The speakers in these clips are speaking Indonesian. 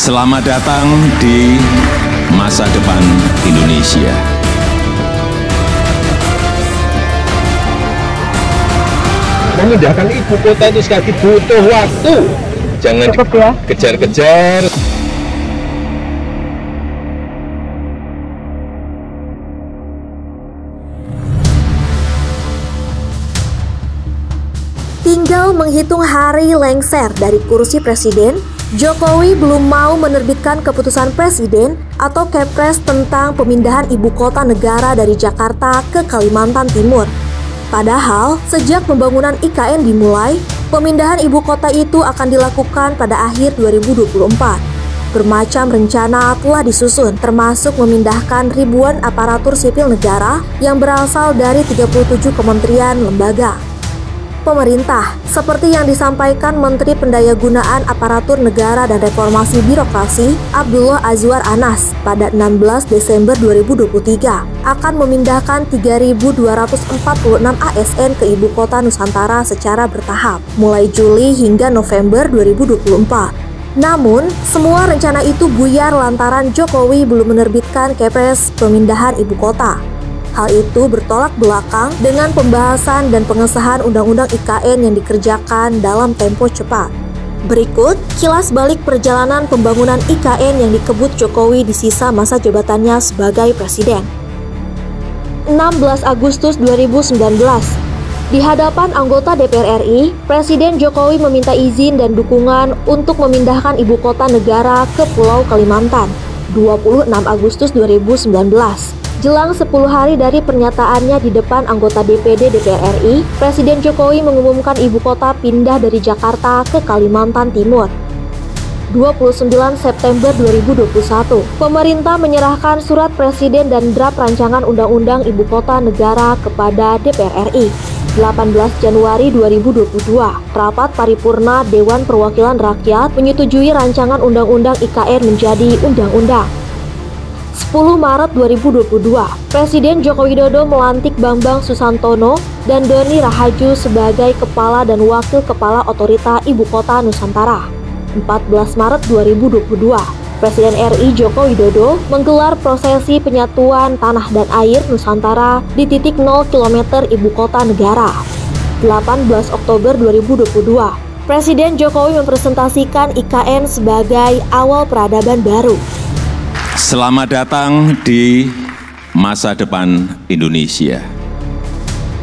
Selamat datang di masa depan Indonesia. Memindahkan ibu kota itu sekali butuh waktu. Jangan kejar-kejar. Tinggal menghitung hari lengser dari kursi presiden, Jokowi belum mau menerbitkan keputusan presiden atau Kepres tentang pemindahan ibu kota negara dari Jakarta ke Kalimantan Timur. Padahal, sejak pembangunan IKN dimulai, pemindahan ibu kota itu akan dilakukan pada akhir 2024. Bermacam rencana telah disusun, termasuk memindahkan ribuan aparatur sipil negara yang berasal dari 37 kementerian lembaga. Pemerintah, seperti yang disampaikan Menteri Pendayagunaan Aparatur Negara dan Reformasi Birokrasi Abdullah Azwar Anas pada 16 Desember 2023, akan memindahkan 3.246 ASN ke Ibu Kota Nusantara secara bertahap, mulai Juli hingga November 2024. Namun, semua rencana itu buyar lantaran Jokowi belum menerbitkan Kepres pemindahan ibu kota. Hal itu bertolak belakang dengan pembahasan dan pengesahan Undang-Undang IKN yang dikerjakan dalam tempo cepat. Berikut kilas balik perjalanan pembangunan IKN yang dikebut Jokowi di sisa masa jabatannya sebagai presiden. 16 Agustus 2019, di hadapan anggota DPR RI, Presiden Jokowi meminta izin dan dukungan untuk memindahkan ibu kota negara ke Pulau Kalimantan. 26 Agustus 2019. Jelang 10 hari dari pernyataannya di depan anggota DPD DPR RI, Presiden Jokowi mengumumkan ibu kota pindah dari Jakarta ke Kalimantan Timur. 29 September 2021, pemerintah menyerahkan surat presiden dan draft rancangan undang-undang ibu kota negara kepada DPR RI. 18 Januari 2022, rapat paripurna Dewan Perwakilan Rakyat menyetujui rancangan undang-undang IKN menjadi undang-undang. 10 Maret 2022, Presiden Joko Widodo melantik Bambang Susantono dan Doni Rahaju sebagai Kepala dan Wakil Kepala Otorita Ibu Kota Nusantara. 14 Maret 2022, Presiden RI Joko Widodo menggelar prosesi penyatuan tanah dan air Nusantara di titik 0 km Ibu Kota Negara. 18 Oktober 2022, Presiden Jokowi mempresentasikan IKN sebagai awal peradaban baru. Selamat datang di masa depan Indonesia.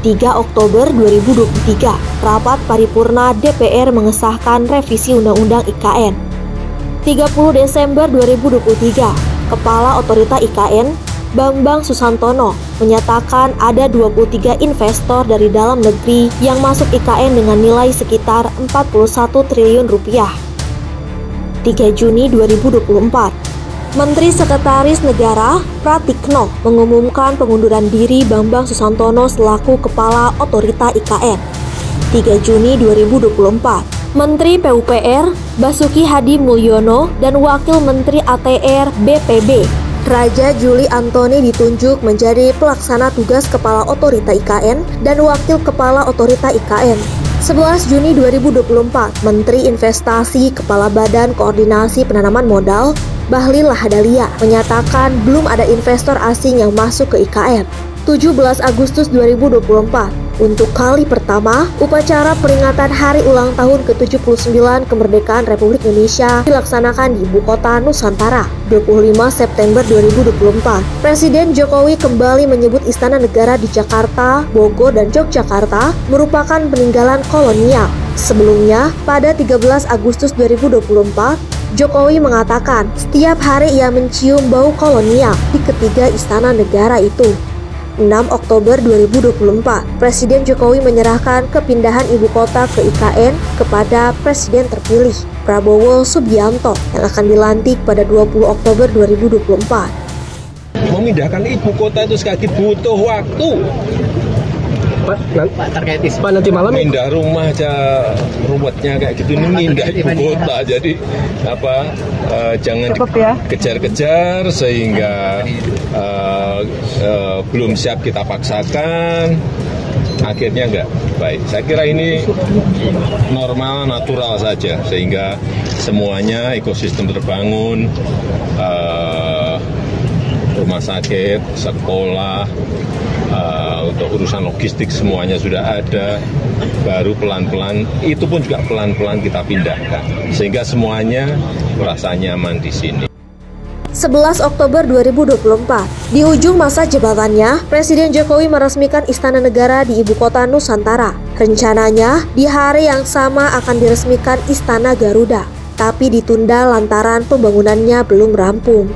3 Oktober 2023, rapat paripurna DPR mengesahkan revisi Undang-Undang IKN. 30 Desember 2023, Kepala Otorita IKN, Bambang Susantono, menyatakan ada 23 investor dari dalam negeri yang masuk IKN dengan nilai sekitar 41 triliun rupiah. 3 Juni 2024, Menteri Sekretaris Negara Pratikno mengumumkan pengunduran diri Bambang Susantono selaku Kepala Otorita IKN. 3 Juni 2024, Menteri PUPR Basuki Hadi Mulyono dan Wakil Menteri ATR BPB Raja Juli Antoni ditunjuk menjadi pelaksana tugas Kepala Otorita IKN dan Wakil Kepala Otorita IKN. 11 Juni 2024, Menteri Investasi Kepala Badan Koordinasi Penanaman Modal Bahlil Lahadalia menyatakan belum ada investor asing yang masuk ke IKN. 17 Agustus 2024, untuk kali pertama, upacara peringatan Hari Ulang Tahun ke-79 Kemerdekaan Republik Indonesia dilaksanakan di Ibu Kota Nusantara. 25 September 2024, Presiden Jokowi kembali menyebut Istana Negara di Jakarta, Bogor, dan Yogyakarta merupakan peninggalan kolonial. Sebelumnya, pada 13 Agustus 2024, Jokowi mengatakan setiap hari ia mencium bau kolonial di ketiga istana negara itu. 6 Oktober 2024, Presiden Jokowi menyerahkan kepindahan ibu kota ke IKN kepada Presiden terpilih Prabowo Subianto yang akan dilantik pada 20 Oktober 2024. Memindahkan ibu kota itu sekali butuh waktu. Pak terkait isu nanti malam pindah rumah aja ruwetnya kayak gitu, ini pindah ibu kota, jadi jangan kejar-kejar sehingga belum siap kita paksakan. akhirnya nggak baik. Saya kira ini normal, natural saja, sehingga semuanya ekosistem terbangun, rumah sakit, sekolah, untuk urusan logistik semuanya sudah ada, baru pelan-pelan, itu pun juga pelan-pelan kita pindahkan, sehingga semuanya merasa nyaman di sini. 11 Oktober 2024, di ujung masa jabatannya, Presiden Jokowi meresmikan Istana Negara di Ibu Kota Nusantara. Rencananya, di hari yang sama akan diresmikan Istana Garuda, tapi ditunda lantaran pembangunannya belum rampung.